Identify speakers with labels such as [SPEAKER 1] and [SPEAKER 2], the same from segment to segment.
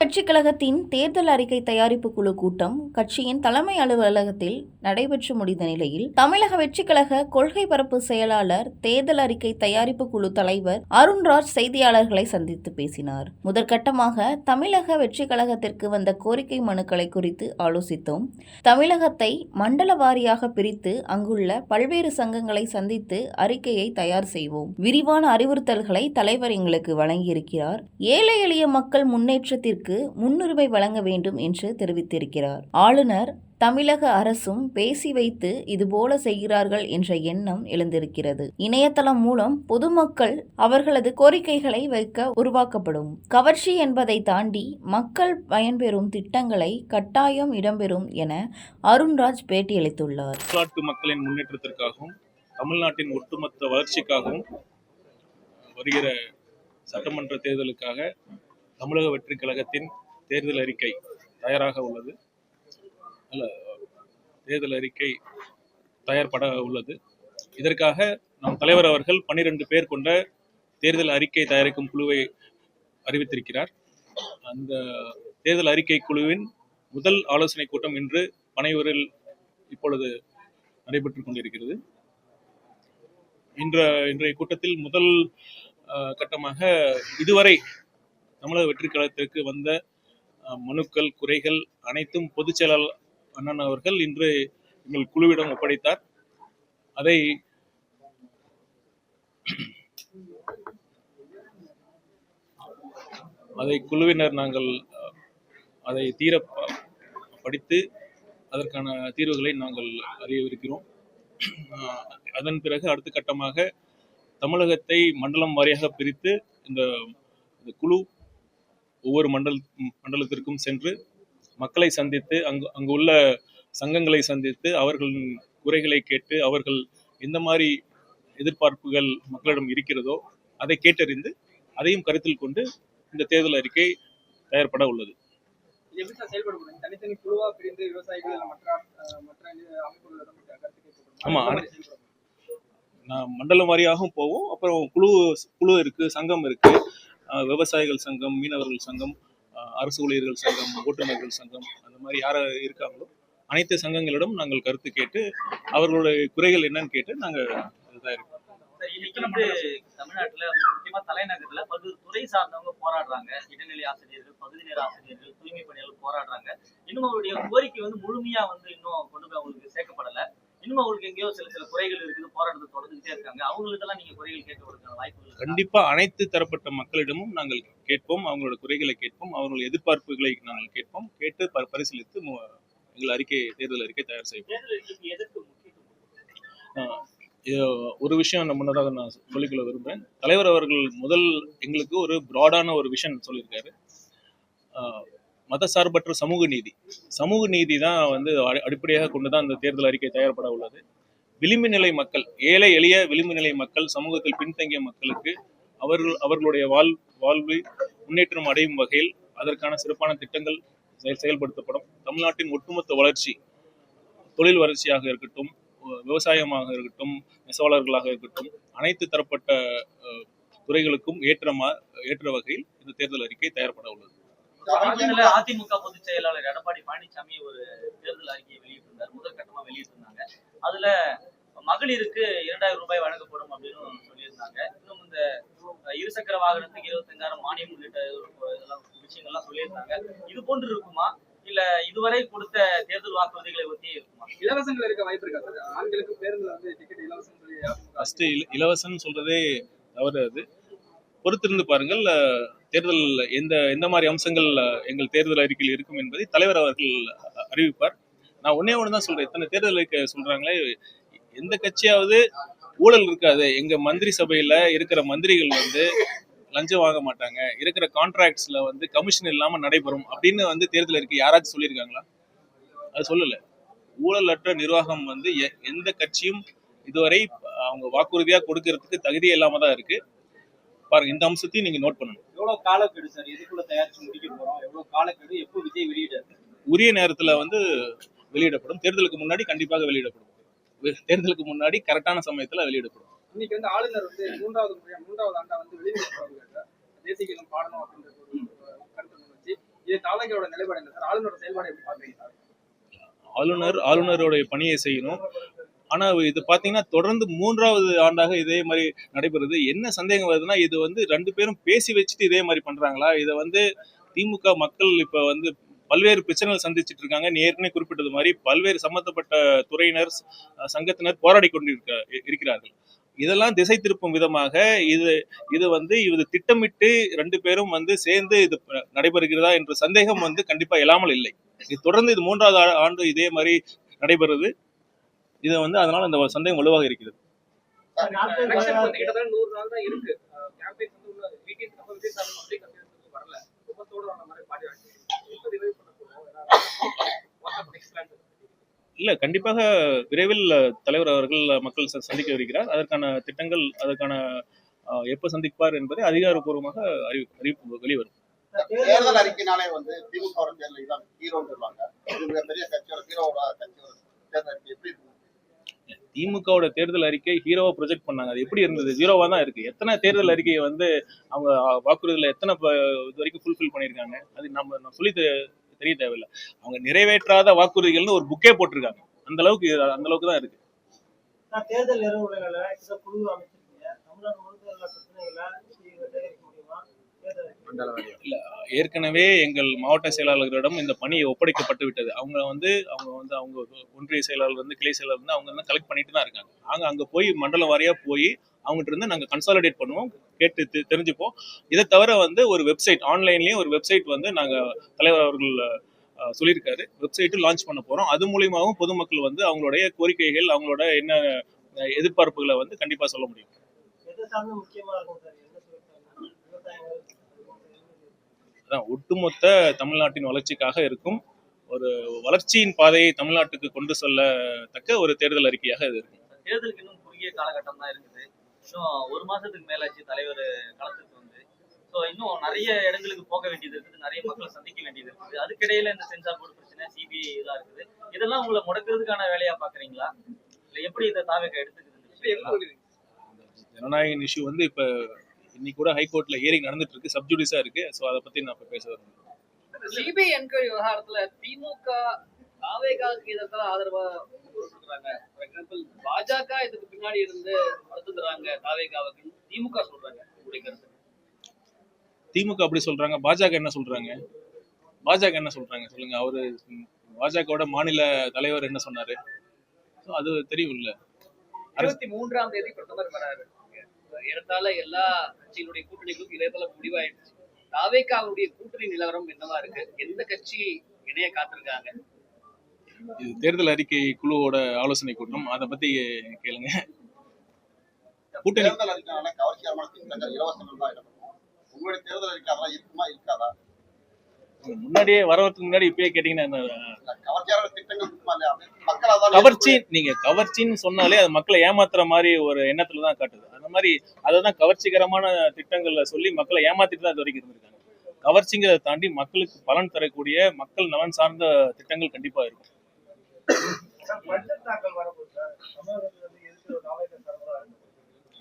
[SPEAKER 1] கட்சிக் கழகத்தின் தேர்தல் அறிக்கை தயாரிப்பு குழு கூட்டம் கட்சியின் தலைமை அலுவலகத்தில் நடைபெற்று முடிந்த நிலையில் தமிழக வெற்றிக் கழக கொள்கை பரப்பு செயலாளர் தேர்தல் அறிக்கை தயாரிப்பு குழு தலைவர் அருண்ராஜ் செய்தியாளர்களை சந்தித்து பேசினார். முதற்கட்டமாக தமிழக வெற்றிக் கழகத்திற்கு வந்த கோரிக்கை மனுக்களை குறித்து ஆலோசித்தோம். தமிழகத்தை மண்டல வாரியாக பிரித்து அங்குள்ள பல்வேறு சங்கங்களை சந்தித்து அறிக்கையை தயார் செய்வோம். விரிவான அறிவுறுத்தல்களை தலைவர் எங்களுக்கு வழங்கியிருக்கிறார். ஏழை எளிய மக்கள் முன்னேற்றத்திற்கு முன்னுரிமை வழங்க வேண்டும் என்று தெரிவித்திருக்கிறார். ஆளுநர் தமிழக அரசும் பேசி வைத்து இதுபோல செய்கிறார்கள் என்ற எண்ணம் எழுந்திருக்கிறது. இணையதளம் மூலம் பொதுமக்கள் அவர்களது கோரிக்கைகளை வைக்க உருவாக்கப்படும். கவர்ச்சி என்பதை தாண்டி மக்கள் பயன்பெறும் திட்டங்களை கட்டாயம் இடம்பெறும் என அருண்ராஜ் பேட்டியளித்துள்ளார்.
[SPEAKER 2] மக்களின் முன்னேற்றத்திற்காகவும் தமிழ்நாட்டின் ஒட்டுமொத்த வளர்ச்சிக்காகவும் வருகிற சட்டமன்ற தேர்தலுக்காக தமிழக வெற்றிக் கழகத்தின் தேர்தல் அறிக்கை தயாராக உள்ளது. தேர்தல் அறிக்கை தயார்பட உள்ளது. இதற்காக நம் தலைவர் அவர்கள் 12 பேர் கொண்ட தேர்தல் அறிக்கை தயாரிக்கும் குழுவை அறிவித்திருக்கிறார். அந்த தேர்தல் அறிக்கை குழுவின் முதல் ஆலோசனை கூட்டம் இன்று பனையூரில் இப்பொழுது நடைபெற்றுக் கொண்டிருக்கிறது. இன்றைய கூட்டத்தில் முதல் கட்டமாக இதுவரை தமிழக வெற்றிக் கழகத்திற்கு வந்த மனுக்கள், குறைகள் அனைத்தும் பொதுச் செயலாளர் அண்ணன் அவர்கள் இன்று எங்கள் குழுவிடம் ஒப்படைத்தார். அதை குழுவினர் நாங்கள் அதை தீர படித்து அதற்கான தீர்வுகளை நாங்கள் அறியவிருக்கிறோம். அதன் பிறகு அடுத்த கட்டமாக தமிழகத்தை மண்டலம் வாரியாக பிரித்து இந்த குழு ஒவ்வொரு மண்டலத்திற்கும் சென்று மக்களை சந்தித்து அங்கு உள்ள சங்கங்களை சந்தித்து அவர்களின் குறைகளை கேட்டு அவர்கள் எந்த மாதிரி எதிர்பார்ப்புகள் மக்களிடம் இருக்கிறதோ அதை கேட்டறிந்து அதையும் கருத்தில் கொண்டு இந்த தேர்தல் அறிக்கை தயார்பட உள்ளது. ஆமா, மண்டலம் வாரியாகவும் போவோம். அப்புறம் குழு இருக்கு, சங்கம் இருக்கு, விவசாயிகள் சங்கம், மீனவர்கள் சங்கம், அரசு ஊழியர்கள் சங்கம், ஓட்டுநர்கள் சங்கம், அந்த மாதிரி யார இருக்காங்களோ அனைத்து சங்கங்களிடம் நாங்கள் கருத்து கேட்டு அவர்களுடைய குறைகள் என்னன்னு கேட்டு நாங்கள்
[SPEAKER 3] தமிழ்நாட்டுல முக்கியமா தலைநகர்ல பல்வேறு துறை சார்ந்தவங்க போராடுறாங்க. இடைநிலை ஆசிரியர்கள், பகுதி நேர ஆசிரியர்கள், தூய்மை பணியாளர்கள் போராடுறாங்க. இன்னும் அவருடைய கோரிக்கை முழுமையா இன்னும் கொண்டு போய் அவங்களுக்கு சேர்க்கப்படல. இன்னும் அவங்களுக்கு எங்கேயோ சில குறைகள் இருக்குது, போராட்டத்தை தொடர்ந்துட்டே இருக்காங்க. அவங்களுக்கெல்லாம் நீங்க குறைகள் கேட்கறதுக்கான வாய்ப்புகள்
[SPEAKER 2] கண்டிப்பா அனைத்து தரப்பட்ட மக்களிடமும் நாங்கள் கேட்போம். அவங்களோட குறைகளை கேட்போம், அவங்களோட எதிர்பார்ப்புகளை நாங்கள் கேட்போம். கேட்டு பரிசீலித்து எங்கள் தேர்தல் அறிக்கை தயார் செய்வோம். ஒரு விஷயம் முன்னதாக நான் சொல்லிக்கொள்ள விரும்புகிறேன். தலைவர் அவர்கள் எங்களுக்கு ஒரு பிராடான ஒரு விஷன் சொல்லியிருக்காரு. மதசார்பற்ற சமூக நீதி தான் அடிப்படையாக கொண்டுதான் இந்த தேர்தல் அறிக்கை தயார்பட உள்ளது. விளிம்பு நிலை மக்கள், ஏழை எளிய விளிம்பு நிலை மக்கள், சமூகத்தில் பின்தங்கிய மக்களுக்கு அவர்களுடைய வாழ்வு முன்னேற்றம் அடையும் வகையில் அதற்கான சிறப்பான திட்டங்கள் செயல்படுத்தப்படும். தமிழ்நாட்டின் ஒட்டுமொத்த வளர்ச்சி, தொழில் வளர்ச்சியாக இருக்கட்டும், விவசாயமாக இருக்கட்டும், நெசவாளர்களாக இருக்கட்டும், அனைத்து தரப்பட்ட துறைகளுக்கும் ஏற்ற வகையில் இந்த தேர்தல் அறிக்கை தயார்பட உள்ளது.
[SPEAKER 3] அதிமுக பொதுச் செயலாளர் எடப்பாடி பழனிசாமி ஒரு தேர்தல் அறிக்கையை வெளியிட்டிருந்தார். முதற்கட்டமா வெளியிட்டிருந்தாங்க. அதுல மகளிருக்கு 2000 ரூபாய் வழங்கப்படும் அப்படின்னு சொல்லியிருந்தாங்க. இன்னும் இந்த இருசக்கர வாகனத்துக்கு 25,000 மானியம் உள்ளிட்ட விஷயங்கள்லாம் சொல்லியிருந்தாங்க. இது போன்று இருக்குமா, இல்ல இதுவரை கொடுத்த தேர்தல் வாக்குறுதிகளை ஒட்டி இருக்குமா?
[SPEAKER 4] இலவசங்கள் இருக்க வாய்ப்பு இருக்கா? ஆண்களுக்கு பேருந்துல டிக்கெட் இலவசம்
[SPEAKER 2] சொல்லி இலவசம் சொல்றதே தவறு. அது பொறுத்திருந்து பாருங்கள். தேர்தல் எந்த மாதிரி அம்சங்கள் எங்கள் தேர்தல் அறிக்கையில் இருக்கும் என்பதை தலைவர் அவர்கள் அறிவிப்பார். நான் ஒண்ணு தான் சொல்றேன். இத்தனை தேர்தல் அறிக்கை சொல்றாங்களே, எந்த கட்சியாவது ஊழல் இருக்காது, எங்க மந்திரி சபையில இருக்கிற மந்திரிகள் லஞ்சம் வாங்க மாட்டாங்க, இருக்கிற கான்ட்ராக்ட்ஸ்ல கமிஷன் இல்லாம நடைபெறும் அப்படின்னு தேர்தல் அறிக்கை யாராச்சும் சொல்லியிருக்காங்களா? அது சொல்லல. ஊழலற்ற நிர்வாகம் எந்த கட்சியும் இதுவரை அவங்க வாக்குறுதியா கொடுக்கறதுக்கு தகுதியே இல்லாம தான் இருக்கு. பாருங்க, இந்த அம்சத்தையும் நீங்க நோட் பண்ணணும்.
[SPEAKER 3] எவ்வளவு காலக்கெடு சார், எதுக்குள்ள தயாரிச்சு முடிக்க போறோம், எவ்வளவு காலக்கெடு, எப்போ விஜய் வெளியிட?
[SPEAKER 2] உரிய நேரத்துல வெளியிடப்படும். தேர்தலுக்கு முன்னாடி கண்டிப்பாக வெளியிடப்படும். தேர்தலுக்கு முன்னாடி கரெக்டான சமயத்துல வெளியிடப்படும்.
[SPEAKER 4] இன்னைக்கு ஆளுநர் மூன்றாவது ஆண்டா வெளியிட தேசிய கீதம் பாடணும் அப்படின்ற ஒரு கருத்து வச்சு இது தாவேக்காவோட நிலைப்பாடு என்ன சார்? ஆளுநரோட செயல்பாடு எப்படி பாக்குறீங்க சார்?
[SPEAKER 2] ஆளுநருடைய பணியை செய்யணும். ஆனா இது பாத்தீங்கன்னா தொடர்ந்து 3வது ஆண்டாக இதே மாதிரி நடைபெறுது. என்ன சந்தேகம் வருதுன்னா, இது வந்து 2 பேரும் பேசி வச்சுட்டு இதே மாதிரி பண்றாங்களா? இதை வந்து திமுக மக்கள் இப்ப வந்து பல்வேறு பிரச்சனைகள் சந்திச்சுட்டு இருக்காங்க. நீ ஏற்கனவே குறிப்பிட்டது மாதிரி பல்வேறு சம்பந்தப்பட்ட துறையினர், சங்கத்தினர் போராடி இருக்கிறார்கள். இதெல்லாம் திசை திருப்பும் விதமாக இது திட்டமிட்டு 2 பேரும் வந்து சேர்ந்து இது நடைபெறுகிறதா என்ற சந்தேகம் வந்து கண்டிப்பா இல்லாமல் இல்லை. இது தொடர்ந்து இது 3வது ஆண்டு இதே மாதிரி நடைபெறுது. இது வந்து அதனால அந்த சந்தேகம் வலுவாக இருக்கிறது.
[SPEAKER 4] எலெக்ஷன் வந்து கிட்டத்தட்ட 100 நாள் தான் இருக்கு. கேம்பெயின் வந்து உள்ள வீட்டின் நம்ம விஜய் சார் அப்படியே கண்டிப்பா வரல. குடும்பத்தோட வந்த மாதிரி பாடி வாங்கி இப்போ ரிவைவ் பண்ண போறோம். வாட்ஸ்அப் நெக்ஸ்ட் பிளான்
[SPEAKER 2] இல்ல, கண்டிப்பாக விரைவில் தலைவர் அவர்கள் மக்கள் சந்திக்க இருக்கிறார். அதற்கான திட்டங்கள், அதற்கான எப்ப சந்திப்பார் என்பதை அதிகாரப்பூர்வமாக அறிவிப்பு வெளிவரும்.
[SPEAKER 5] தேர்தல் அறிக்கையினாலே வந்து திமுக தேர்தல் தான் ஹீரோன்னு சொல்லுவாங்க. இது மிகப்பெரிய கட்சியோட ஹீரோவோட கட்சியோட தேர்தல் அறிக்கை எப்படி இருக்கு?
[SPEAKER 2] திமுகவோட தேர்தல் அறிக்கை ஹீரோவா ப்ரொஜெக்ட் பண்ணாங்க. அது எப்படி இருந்தது? ஜீரோவா தான் இருக்கு. எத்தனை தேர்தல் அறிக்கையை வந்து அவங்க வாக்குறுதியில எத்தனை இது வரைக்கும் ஃபுல்ஃபில் பண்ணியிருக்காங்க? அது நம்ம சொல்லி தெரிய தேவையில்லை. அவங்க நிறைவேற்றாத வாக்குறுதிகள்னு ஒரு புக்கே போட்டிருக்காங்க. அந்த அளவுக்கு தான் இருக்கு.
[SPEAKER 6] தேர்தல் நிறுவனங்களை குழு அமைச்சிருக்கீங்க. தமிழ்நாடு முழுக்க பிரச்சனைகளை சேகரிக்க முடியுமா?
[SPEAKER 2] இல்ல, ஏற்கனவே எங்கள் மாவட்ட செயலாளர்களிடம் இந்த பணி ஒப்படைக்கப்பட்டு விட்டது. அவங்க ஒன்றிய செயலாளர் வந்து கிளை செயலாளர் வந்து அவங்க வந்து கலெக்ட் பண்ணிட்டு தான் இருக்காங்க. நாங்க அங்க போய் மண்டலம் வாரியா போய் அவங்ககிட்ட இருந்து நாங்க கன்சாலிடேட் பண்ணுவோம், கேட்டு தெரிஞ்சுப்போம். இதை தவிர வந்து ஒரு வெப்சைட், ஆன்லைன்லயும் ஒரு வெப்சைட் வந்து நாங்க தலைவர் அவர்கள் சொல்லியிருக்காரு, வெப்சைட்டு லான்ச் பண்ண போறோம். அது மூலியமாகவும் பொதுமக்கள் வந்து அவங்களுடைய கோரிக்கைகள், அவங்களோட என்ன எதிர்பார்ப்புகளை வந்து கண்டிப்பா சொல்ல முடியும்.
[SPEAKER 6] முக்கியமா இருக்கும் சார்.
[SPEAKER 2] ஒட்டுமொத்த தமிழ்நாட்டின் வளர்ச்சிக்காக இருக்கும் ஒரு வளர்ச்சியின் பாதையை தமிழ்நாட்டுக்கு கொண்டு செல்லத்தக்க ஒரு தேர்தல் அறிக்கையாக இது இருக்கும்.
[SPEAKER 3] தேர்தலுக்கு இன்னும் குறுகிய காலகட்டம் தான் இருக்குது. இன்னும் 1 மாசத்துக்கு மேலாச்சு தலைவர் களத்துக்கு வந்து. ஸோ இன்னும் நிறைய இடங்களுக்கு போக வேண்டியது இருக்குது, நிறைய மக்களை சந்திக்க வேண்டியது இருக்குது. அதுக்கிடையில இந்த சென்சார் போர்டு பிரச்சனை, சிபிஐ இதெல்லாம் இருக்குது. இதெல்லாம் உங்களை முடக்கிறதுக்கான வேலையா பாக்குறீங்களா? இல்லை எப்படி இதை தாவேக்கா எடுத்துக்குது?
[SPEAKER 2] ஜனநாயக இஷ்யூ வந்து இப்ப இன்னைக்கு கூட ஹைகோர்ட்ல ஹியரிங் நடந்துட்டு இருக்கு, சப்ஜுடிஸா இருக்கு. ஸோ அதை பத்தி நான் இப்ப பேச வரேன்.
[SPEAKER 4] சிபிஐ என்கொயரி விவகாரத்துல திமுக தாவேகாவுக்கு எதிர்த்து ஆதரவா கொடுக்குறாங்க. ஃபார் எக்ஸாம்பிள் பாஜக இதுக்கு பின்னாடி இருந்து நடத்துறாங்க தாவேகாவுக்கு திமுக சொல்றாங்க. உங்களுடைய கருத்து?
[SPEAKER 2] திமுக அப்படி சொல்றாங்க, பாஜக என்ன சொல்றாங்க சொல்லுங்க. அவரு பாஜகவோட மாநில தலைவர் என்ன சொன்னாரு? அது தெரியும் இல்ல.
[SPEAKER 4] 23ஆம் தேதி பிரதமர் வராரு. ஏறத்தாழ எல்லா கட்சிகளுடைய கூட்டணிகளுக்கும் இதே போல முடிவாயிடுச்சு. தாவேகாவுடைய கூட்டணி நிலவரம் என்னவா இருக்கு? எந்த கட்சி இணைய காத்திருக்காங்க?
[SPEAKER 2] இது தேர்தல் அறிக்கை குழுவோட ஆலோசனை கூட்டம், அதை பத்தி கேளுங்க. கூட்டணி
[SPEAKER 5] தேர்தல் அறிக்கையினால கவர்ச்சிகரமான திட்டங்கள் இலவசங்கள் தான் இடம்பெறும். உங்களுடைய தேர்தல் அறிக்கை அதெல்லாம் இருக்குமா இருக்காதா?
[SPEAKER 2] முன்னாடியே வரதுக்கு முன்னாடி இப்பயே கேட்டீங்கன்னா
[SPEAKER 5] கவர்ச்சியான திட்டங்கள் இருக்குமா இல்லையா? மக்கள் அதான்
[SPEAKER 2] கவர்ச்சின்னு சொன்னாலே அது மக்களை ஏமாத்துற மாதிரி ஒரு எண்ணத்துல தான் காட்டுது. அந்த மாதிரி அதான் கவர்ச்சிகரமான திட்டங்கள்ல சொல்லி மக்களை ஏமாத்திட்டு தான் இது வரைக்கும் இருந்திருக்காங்க. கவர்ச்சிங்கிறத தாண்டி மக்களுக்கு பலன் தரக்கூடிய மக்கள் நலன் சார்ந்த திட்டங்கள் கண்டிப்பா இருக்கும்.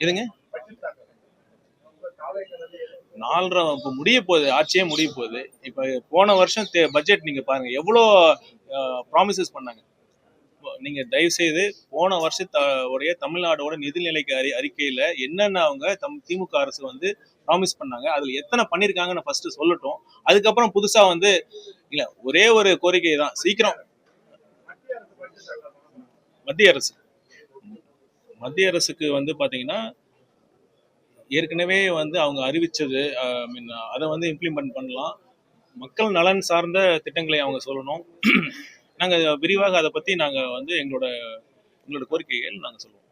[SPEAKER 2] இதுங்க 4.5 இப்ப முடிய போகுது, ஆட்சியே முடிய போகுது. இப்ப போன வருஷம் பட்ஜெட் நீங்க பாருங்க, எவ்வளோ ப்ராமிசஸ் பண்ணாங்க. நீங்க தயவு செய்து போன வருஷத்தோடைய தமிழ்நாடோட நிதிநிலைக்கு அறிக்கையில என்னென்ன அவங்க திமுக அரசு வந்து ப்ராமிஸ் பண்ணாங்க, அதுல எத்தனை பண்ணிருக்காங்கன்னு ஃபர்ஸ்ட் சொல்லட்டும். அதுக்கப்புறம் புதுசா வந்து இல்ல, ஒரே ஒரு கோரிக்கை தான், சீக்கிரம் மத்திய அரசுக்கு வந்து பாத்தீங்கன்னா ஏற்கனவே வந்து அவங்க அறிவிச்சது அதை வந்து இம்ப்ளிமெண்ட் பண்ணலாம். மக்கள் நலன் சார்ந்த திட்டங்களை அவங்க சொல்லணும். நாங்க விரிவாக அதை பத்தி நாங்க வந்து எங்களோட கோரிக்கைகள் நாங்க சொல்லுவோம்.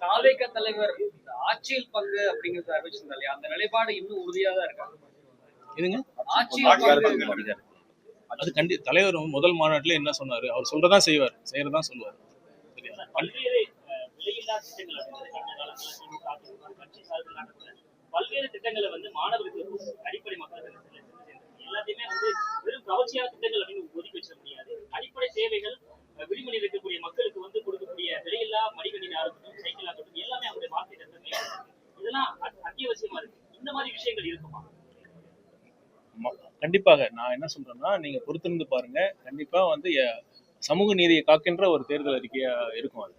[SPEAKER 4] தாவேகா தலைவர் ஆட்சியில் பங்கு அப்படிங்கறது அறிவிச்சிருந்தாரு இல்லையா? அந்த நிலைப்பாடு இன்னும் உறுதியா தான் இருக்காங்க.
[SPEAKER 2] இதுங்க
[SPEAKER 4] ஆட்சியில் பங்கு
[SPEAKER 2] அது தலைவர் முதல் மாநாட்டுல என்ன சொன்னாரு? அவர் சொல்றதான் செய்யறதான் சொல்லுவார்.
[SPEAKER 7] பல்வேறு திட்டங்களை வந்து மாணவர்களுக்கு அடிப்படை மக்கள் எல்லாத்தையுமே வந்து வெறும் கவர்ச்சியான திட்டங்கள் அப்படின்னு ஒதுக்கி வச்சிட முடியாது. அடிப்படை தேவைகள் விளிம்புகளில் இருக்கக்கூடிய மக்களுக்கு வந்து கொடுக்கக்கூடிய விலையில்லா மடிக்கணினி ஆகட்டும், சைக்கிள் ஆகட்டும், எல்லாமே அவருடைய வார்த்தை இதெல்லாம் அத்தியாவசியமா இருக்கு. இந்த மாதிரி விஷயங்கள் இருக்குமா?
[SPEAKER 2] கண்டிப்பாக அதுக்காக நான் என்ன சொல்றேன்னா, நீங்க பொறுத்திருந்து பாருங்க. கண்டிப்பா வந்து சமூக நீதியை காக்கின்ற ஒரு தேர்தல் அறிக்கையா இருக்கும் அது.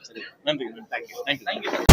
[SPEAKER 2] சரி, நன்றி. தேங்க்யூ.